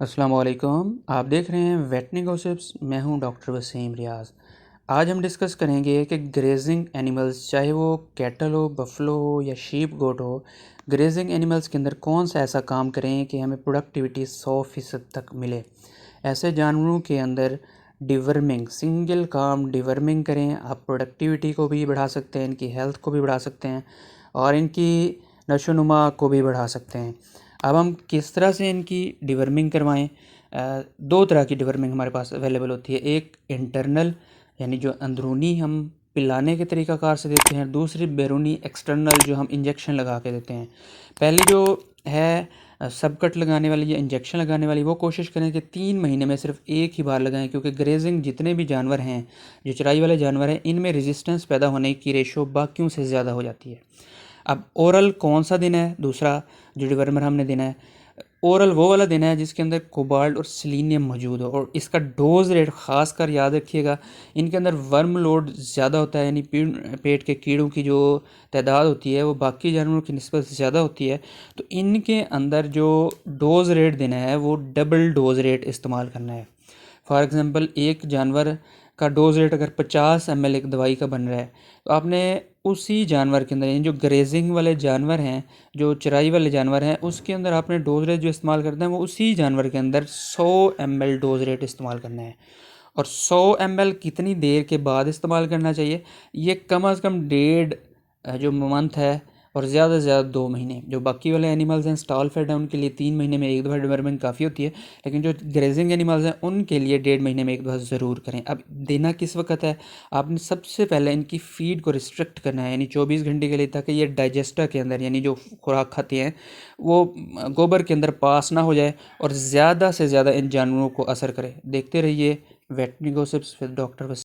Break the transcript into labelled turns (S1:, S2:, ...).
S1: अस्सलाम वालेकुम। आप देख रहे हैं वेटनी गॉसिप्स। मैं हूं डॉक्टर वसीम रियाज। आज हम डिस्कस करेंगे कि ग्रेजिंग एनिमल्स, चाहे वो कैटल हो, बफलो हो या शीप गोट हो, ग्रेजिंग एनिमल्स के अंदर कौन सा ऐसा काम करें कि हमें प्रोडक्टिविटी 100% तक मिले। ऐसे जानवरों के अंदर डिवर्मिंग, सिंगल काम डिवर्मिंग करें। आप प्रोडक्टिविटी को भी बढ़ा सकते हैं, इनकी हेल्थ को भी बढ़ा सकते हैं और इनकी नशोनुमा को भी बढ़ा सकते हैं। अब हम किस तरह से इनकी डिवर्मिंग करवाएं? दो तरह की डिवर्मिंग हमारे पास अवेलेबल होती है। एक इंटरनल, यानी जो अंदरूनी हम पिलाने के तरीक़ाकार से देते हैं। दूसरी बैरूनी, एक्सटर्नल, जो हम इंजेक्शन लगा के देते हैं। पहली जो है सबकट लगाने वाली या इंजेक्शन लगाने वाली, वो कोशिश करें कि 3 महीने में सिर्फ एक ही बार लगाएं, क्योंकि ग्रेजिंग जितने भी जानवर हैं, जो चराई वाले जानवर हैं, इनमें रेजिस्टेंस पैदा होने की रेशो बाकियों से ज़्यादा हो जाती है। अब ओरल कौन सा देना है? दूसरा जो डिवर्मर हमने देना है, ओरल वो वाला देना है जिसके अंदर कोबाल्ट और सेलेनियम मौजूद हो, और इसका डोज रेट ख़ास कर याद रखिएगा। इनके अंदर वर्म लोड ज़्यादा होता है, यानी पेट के कीड़ों की जो तादाद होती है वो बाकी जानवरों की निस्बत से ज़्यादा होती है। तो इनके अंदर जो डोज रेट देना है वो डबल डोज रेट इस्तेमाल करना है। फॉर एग्ज़ाम्पल, एक जानवर का डोज रेट अगर 50 ml एक दवाई का बन रहा है, तो आपने उसी जानवर के अंदर, यानी जो ग्रेजिंग वाले जानवर हैं, जो चराई वाले जानवर हैं, उसके अंदर आपने डोज रेट जो इस्तेमाल करते हैं वो उसी जानवर के अंदर 100 ml डोज रेट इस्तेमाल करना है। और 100 ml कितनी देर के बाद इस्तेमाल करना चाहिए? ये कम से कम डेढ़ जो मंथ है, और ज़्यादा से ज़्यादा 2 महीने। जो बाकी वाले एनिमल्स हैं, स्टॉल फेड है, उनके लिए 3 महीने में एक दफ़ा डिवर्मिंग काफ़ी होती है, लेकिन जो ग्रेजिंग एनिमल्स हैं उनके लिए 1.5 महीने में एक दफ़ा ज़रूर करें। अब देना किस वक्त है? आपने सबसे पहले इनकी फ़ीड को रिस्ट्रिक्ट करना है, यानी 24 घंटे के लिए, ताकि ये डाइजेस्टर के अंदर, यानी जो खुराक खाती हैं, वो गोबर के अंदर पास ना हो जाए और ज़्यादा से ज़्यादा इन जानवरों को असर करे। देखते रहिए वेटनी गॉसिप्स विद डॉक्टर